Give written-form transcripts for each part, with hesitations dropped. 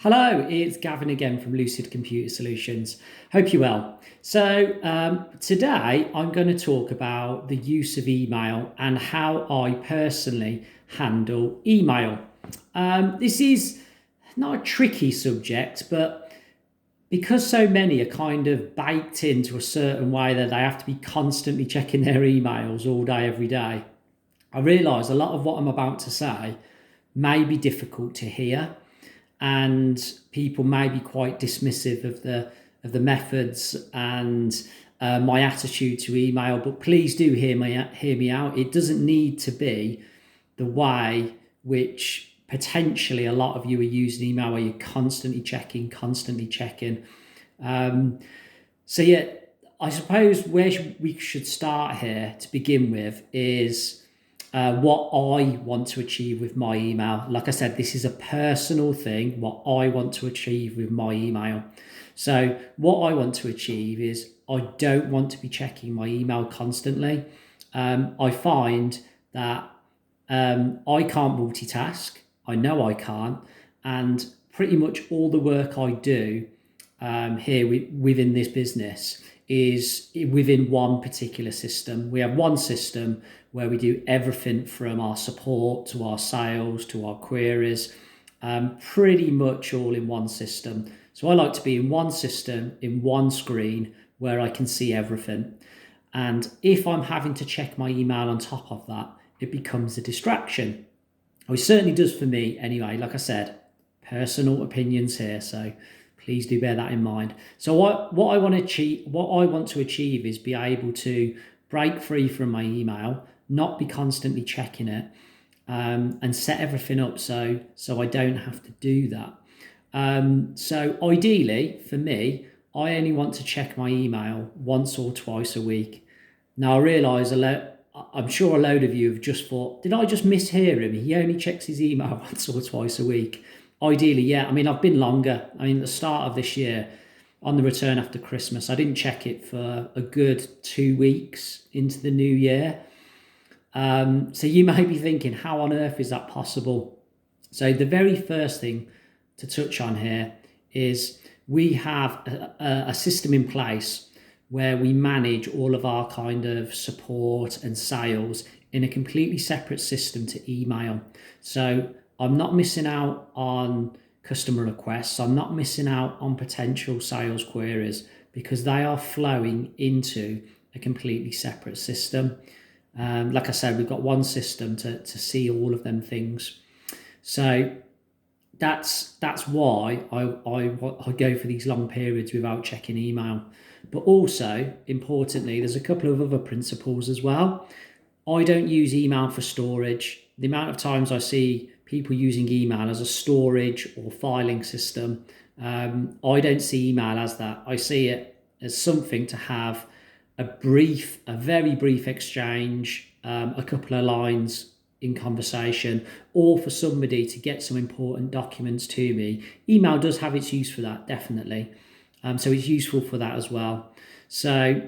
Hello, it's Gavin again from Lucid Computer Solutions. Hope you're well. So today I'm going to talk about the use of email and how I personally handle email. This is not a tricky subject, but because so many are kind of baked into a certain way that they have to be constantly checking their emails all day, every day, I realise a lot of what I'm about to say may be difficult to hear, and people may be quite dismissive of the methods and my attitude to email. But please do hear me out. It doesn't need to be the way which potentially a lot of you are using email, where you're constantly checking. So yeah, I suppose we should start here to begin with is what I want to achieve with my email. Like I said, this is a personal thing, what I want to achieve with my email. So what I want to achieve is I don't want to be checking my email constantly. I find that I can't multitask. I know I can't. And pretty much all the work I do here within this business is within one particular system. We have one system where we do everything from our support to our sales to our queries, pretty much all in one system. So I like to be in one system, in one screen, where I can see everything. And if I'm having to check my email on top of that, it becomes a distraction. It certainly does for me anyway. Like I said, personal opinions here, so please do bear that in mind. So what I want to achieve is be able to break free from my email, not be constantly checking it, and set everything up so I don't have to do that. So ideally, for me, I only want to check my email once or twice a week. Now I realise I'm sure a load of you have just thought, did I just mishear him? He only checks his email once or twice a week. Ideally, yeah. I mean, I've been longer. I mean, at the start of this year, on the return after Christmas, I didn't check it for a good 2 weeks into the new year. So you may be thinking, how on earth is that possible? So the very first thing to touch on here is we have a system in place where we manage all of our kind of support and sales in a completely separate system to email. So I'm not missing out on customer requests. I'm not missing out on potential sales queries because they are flowing into a completely separate system. Like I said, we've got one system to see all of them things. So that's why I go for these long periods without checking email. But also, importantly, there's a couple of other principles as well. I don't use email for storage. The amount of times I see people using email as a storage or filing system, I don't see email as that. I see it as something to have a very brief exchange, a couple of lines in conversation, or for somebody to get some important documents to me. Email does have its use for that, definitely. So it's useful for that as well. So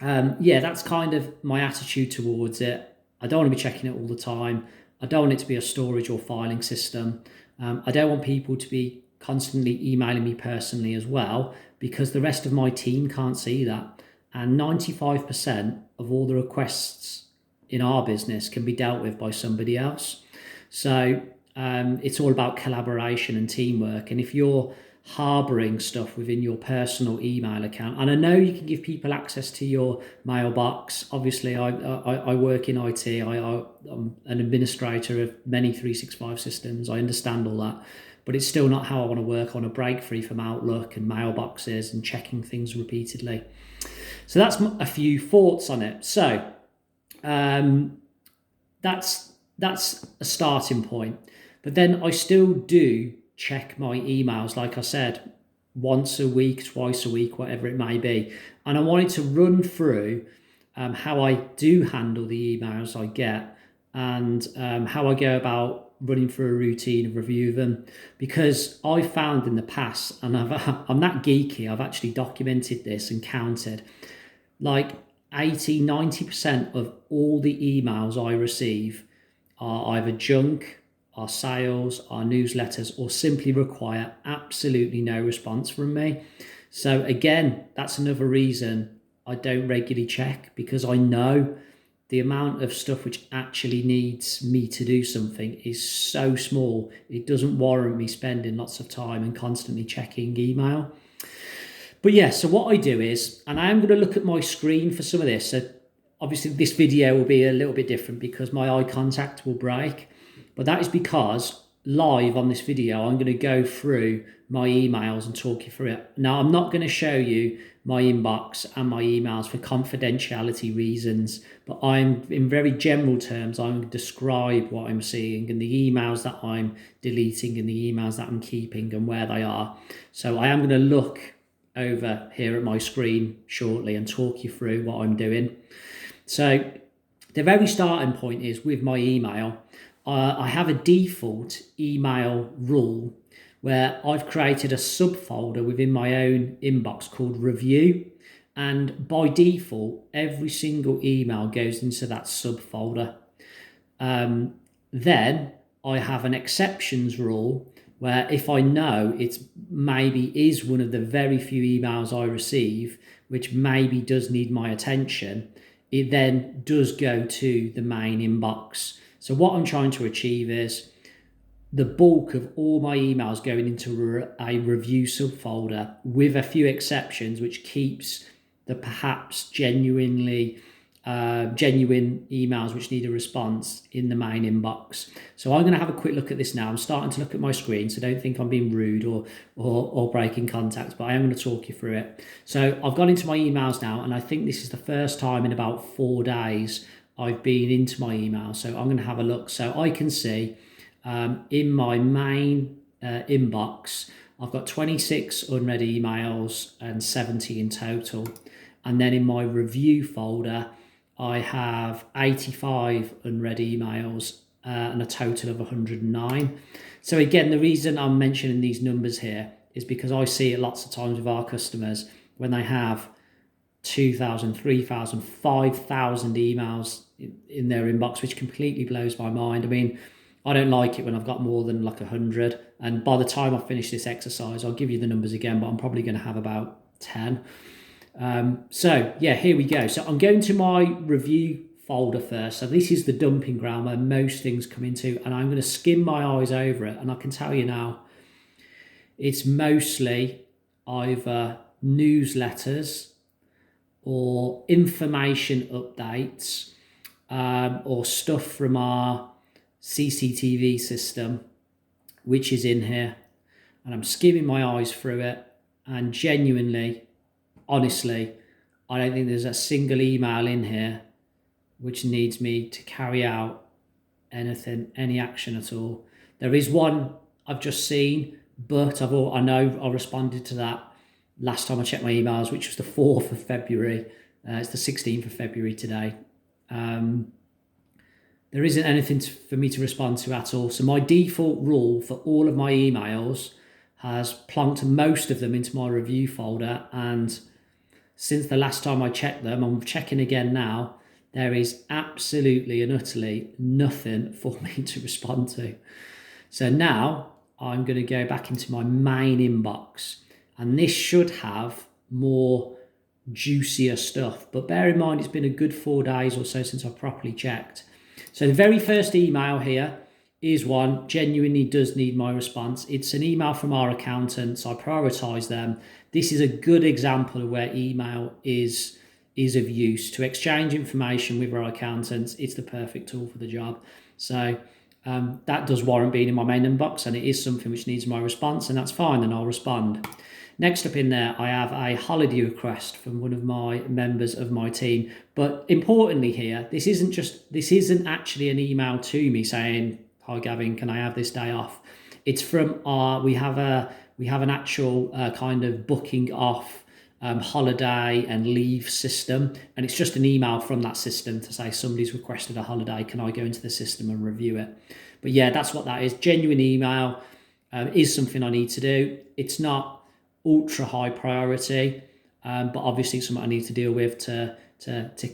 yeah, that's kind of my attitude towards it. I don't want to be checking it all the time. I don't want it to be a storage or filing system. I don't want people to be constantly emailing me personally as well, because the rest of my team can't see that. And 95% of all the requests in our business can be dealt with by somebody else. So it's all about collaboration and teamwork. And if you're harboring stuff within your personal email account, and I know you can give people access to your mailbox. Obviously, I work in IT. I'm an administrator of many 365 systems. I understand all that, but it's still not how I want to work. I want to break free from Outlook and mailboxes and checking things repeatedly. So that's a few thoughts on it. So that's a starting point. But then I still do check my emails, like I said, once a week, twice a week, whatever it may be. And I wanted to run through how I do handle the emails I get, and how I go about running through a routine of review them, because I found in the past, and I'm that geeky, I've actually documented this and counted, like 80-90% of all the emails I receive are either junk, our sales, our newsletters, or simply require absolutely no response from me. So again, that's another reason I don't regularly check, because I know the amount of stuff which actually needs me to do something is so small. It doesn't warrant me spending lots of time and constantly checking email. But yeah, so what I do is, and I am going to look at my screen for some of this. So obviously this video will be a little bit different because my eye contact will break. But that is because live on this video, I'm going to go through my emails and talk you through it. Now, I'm not going to show you my inbox and my emails for confidentiality reasons, but I'm, in very general terms, I'm going to describe what I'm seeing and the emails that I'm deleting and the emails that I'm keeping and where they are. So I am going to look over here at my screen shortly and talk you through what I'm doing. So the very starting point is with my email. I have a default email rule where I've created a subfolder within my own inbox called review. And by default, every single email goes into that subfolder. Then I have an exceptions rule where if I know it's maybe is one of the very few emails I receive, which maybe does need my attention, it then does go to the main inbox. So what I'm trying to achieve is the bulk of all my emails going into a review subfolder, with a few exceptions, which keeps the perhaps genuine emails which need a response in the main inbox. So I'm going to have a quick look at this now. I'm starting to look at my screen, so don't think I'm being rude or breaking contact, but I am going to talk you through it. So I've gone into my emails now, and I think this is the first time in about 4 days I've been into my email. So I'm going to have a look. So I can see in my main inbox, I've got 26 unread emails and 70 in total. And then in my review folder, I have 85 unread emails and a total of 109. So again, the reason I'm mentioning these numbers here is because I see it lots of times with our customers when they have 2,000, 3,000, 5,000 emails in their inbox, which completely blows my mind. I mean, I don't like it when I've got more than like 100. And by the time I finish this exercise, I'll give you the numbers again, but I'm probably going to have about 10. So yeah, here we go. So I'm going to my review folder first. So this is the dumping ground where most things come into, and I'm going to skim my eyes over it. And I can tell you now, it's mostly either newsletters or information updates or stuff from our CCTV system, which is in here. And I'm skimming my eyes through it, and genuinely, honestly, I don't think there's a single email in here which needs me to carry out anything, any action at all. There is one I've just seen, but I know I responded to that last time I checked my emails, which was the 4th of February. It's the 16th of February today. There isn't anything for me to respond to at all. So my default rule for all of my emails has plonked most of them into my review folder, and since the last time I checked them, I'm checking again now, there is absolutely and utterly nothing for me to respond to. So now I'm going to go back into my main inbox, and this should have more juicier stuff. But bear in mind, it's been a good 4 days or so since I've properly checked. So the very first email here is one genuinely does need my response. It's an email from our accountants. I prioritise them. This is a good example of where email is of use to exchange information with our accountants. It's the perfect tool for the job. So that does warrant being in my main inbox, and it is something which needs my response, and that's fine, and I'll respond. Next up in there, I have a holiday request from one of my members of my team. But importantly here, this isn't actually an email to me saying, "Hi Gavin, can I have this day off?" It's from we have an actual kind of booking off holiday and leave system, and it's just an email from that system to say somebody's requested a holiday, can I go into the system and review it? But yeah, that's what that is. Genuine email is something I need to do. It's not ultra high priority, but obviously it's something I need to deal with to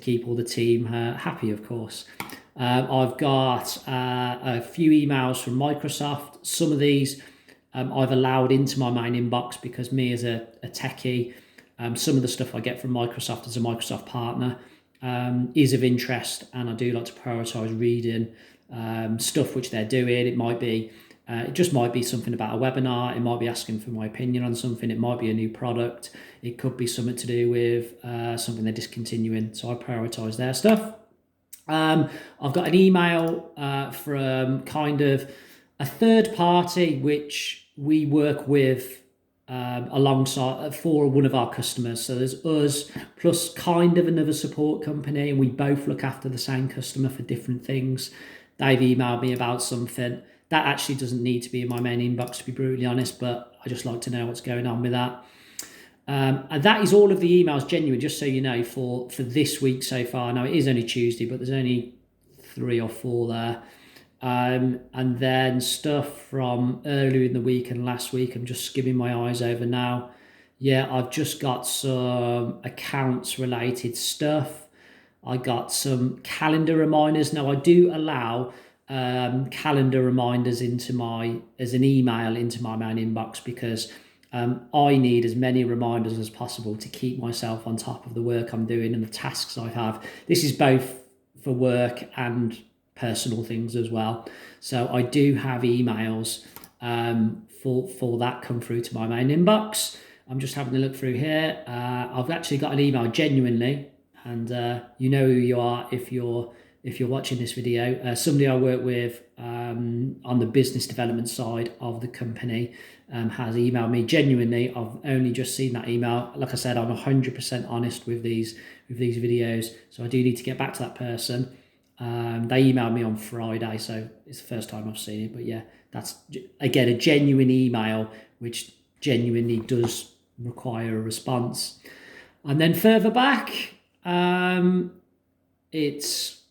keep all the team happy, of course. I've got a few emails from Microsoft. Some of these I've allowed into my main inbox because me as a techie, some of the stuff I get from Microsoft as a Microsoft partner is of interest, and I do like to prioritize reading stuff which they're doing. It just might be something about a webinar. It might be asking for my opinion on something. It might be a new product. It could be something to do with something they're discontinuing. So I prioritize their stuff. I've got an email from kind of a third party which we work with alongside for one of our customers. So there's us plus kind of another support company, and we both look after the same customer for different things. They've emailed me about something that actually doesn't need to be in my main inbox, to be brutally honest, but I just like to know what's going on with that. And that is all of the emails, genuine, just so you know, for this week so far. Now, it is only Tuesday, but there's only 3 or 4 there. And then stuff from earlier in the week and last week, I'm just skimming my eyes over now. Yeah, I've just got some accounts related stuff. I got some calendar reminders. Now, I do allow calendar reminders as an email into my main inbox because I need as many reminders as possible to keep myself on top of the work I'm doing and the tasks I have. This is both for work and personal things as well. So I do have emails for that come through to my main inbox. I'm just having a look through here. I've actually got an email genuinely, and you know who you are if you're watching this video. Somebody I work with on the business development side of the company has emailed me genuinely. I've only just seen that email. Like I said, I'm 100% honest with these videos, so I do need to get back to that person. They emailed me on Friday, so it's the first time I've seen it. But yeah, that's again a genuine email, which genuinely does require a response. And then further back, it's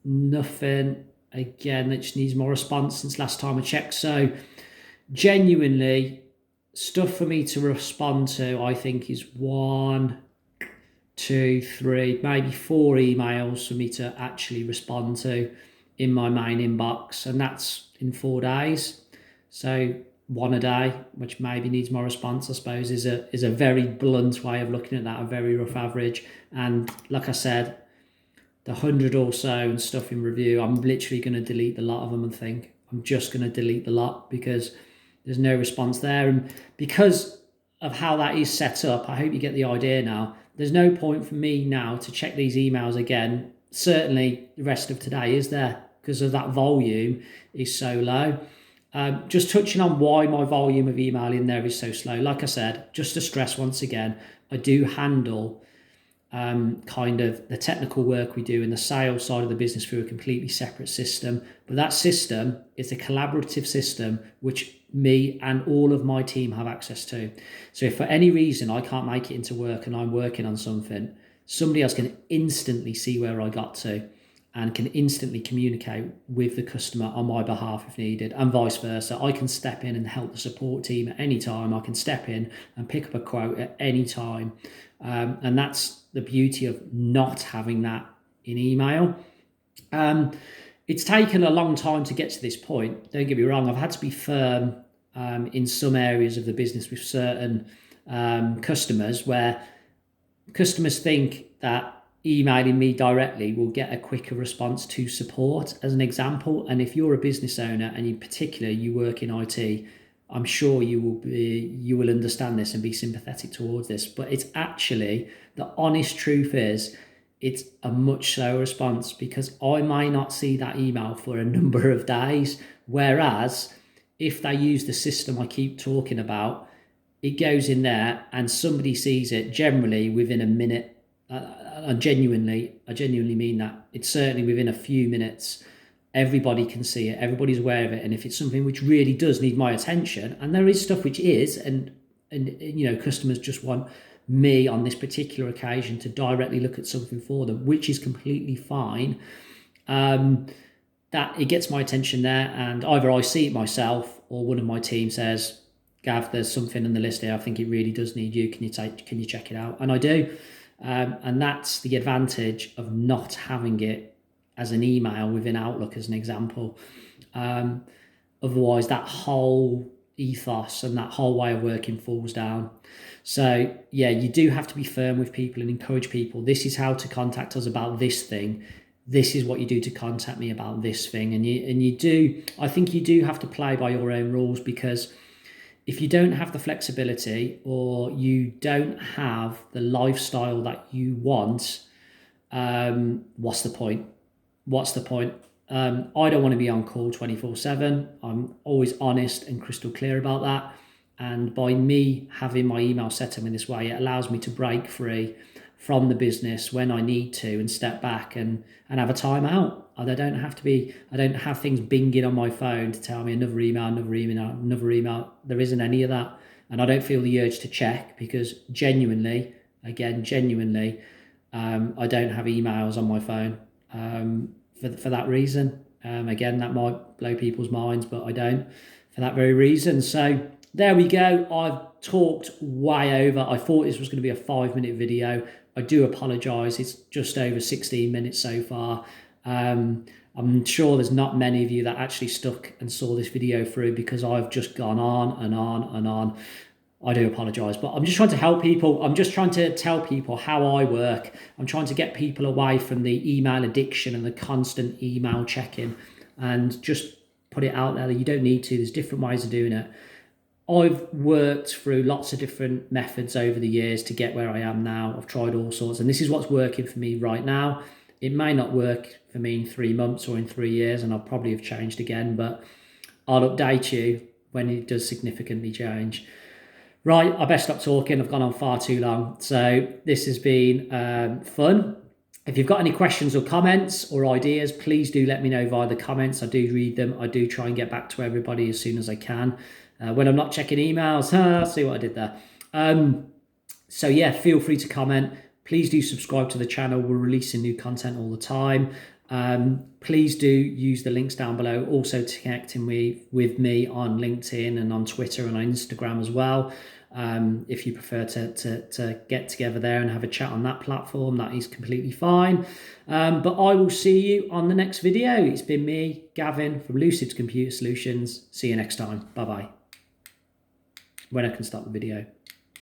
nothing again that just needs more response since last time I checked. So genuinely, stuff for me to respond to, I think, is 1, 2, 3, maybe 4 emails for me to actually respond to in my main inbox, and that's in 4 days. So 1 a day, which maybe needs more response, I suppose, is a very blunt way of looking at that, a very rough average. And like I said, the 100 or so and stuff in review, I'm literally going to delete the lot of them. And think I'm just going to delete the lot because there's no response there. And because of how that is set up, I hope you get the idea now. There's no point for me now to check these emails again. Certainly the rest of today, is there? Because of that volume is so low. Just touching on why my volume of email in there is so slow. Like I said, just to stress once again, I do handle kind of the technical work we do in the sales side of the business through a completely separate system. But that system is a collaborative system which me and all of my team have access to. So if for any reason I can't make it into work and I'm working on something, somebody else can instantly see where I got to and can instantly communicate with the customer on my behalf if needed, and vice versa. I can step in and help the support team at any time. I can step in and pick up a quote at any time. And that's the beauty of not having that in email. It's taken a long time to get to this point. Don't get me wrong. I've had to be firm in some areas of the business with certain customers where customers think that emailing me directly will get a quicker response to support, as an example. And if you're a business owner and in particular you work in IT, I'm sure you will understand this and be sympathetic towards this. But it's actually, the honest truth is, it's a much slower response because I may not see that email for a number of days. Whereas if they use the system I keep talking about, it goes in there and somebody sees it generally within a minute. I genuinely mean that. It's certainly within a few minutes. Everybody can see it. Everybody's aware of it. And if it's something which really does need my attention, and there is stuff which is, and you know, customers just want me on this particular occasion to directly look at something for them, which is completely fine. That it gets my attention there, and either I see it myself or one of my team says, "Gav, there's something in the list here. I think it really does need you. Can you check it out?" And I do. And that's the advantage of not having it as an email within Outlook, as an example. Otherwise, that whole ethos and that whole way of working falls down. So yeah, you do have to be firm with people and encourage people. This is how to contact us about this thing. This is what you do to contact me about this thing. And you do, I think you do have to play by your own rules, because if you don't have the flexibility or you don't have the lifestyle that you want, what's the point? What's the point? I don't want to be on call 24/7. I'm always honest and crystal clear about that. And by me having my email set up in this way, it allows me to break free from the business when I need to and step back and have a time out. I don't have things binging on my phone to tell me another email, another email, another email. There isn't any of that. And I don't feel the urge to check, because genuinely, I don't have emails on my phone for that reason. Again, that might blow people's minds, but I don't, for that very reason. So there we go. I've talked way over. I thought this was going to be a 5-minute video. I do apologise. It's just over 16 minutes so far. I'm sure there's not many of you that actually stuck and saw this video through, because I've just gone on and on and on. I do apologise, but I'm just trying to help people. I'm just trying to tell people how I work. I'm trying to get people away from the email addiction and the constant email checking, and just put it out there that you don't need to. There's different ways of doing it. I've worked through lots of different methods over the years to get where I am now. I've tried all sorts, and this is what's working for me right now. It may not work for me in 3 months or in 3 years, and I'll probably have changed again, but I'll update you when it does significantly change. Right, I best stop talking. I've gone on far too long. So this has been fun. If you've got any questions or comments or ideas, please do let me know via the comments. I do read them. I do try and get back to everybody as soon as I can. When I'm not checking emails, see what I did there. So yeah, feel free to comment. Please do subscribe to the channel. We're releasing new content all the time. Please do use the links down below. Also to connecting with me on LinkedIn and on Twitter and on Instagram as well. If you prefer to get together there and have a chat on that platform, that is completely fine. But I will see you on the next video. It's been me, Gavin from Lucid Computer Solutions. See you next time. Bye-bye. When I can stop the video.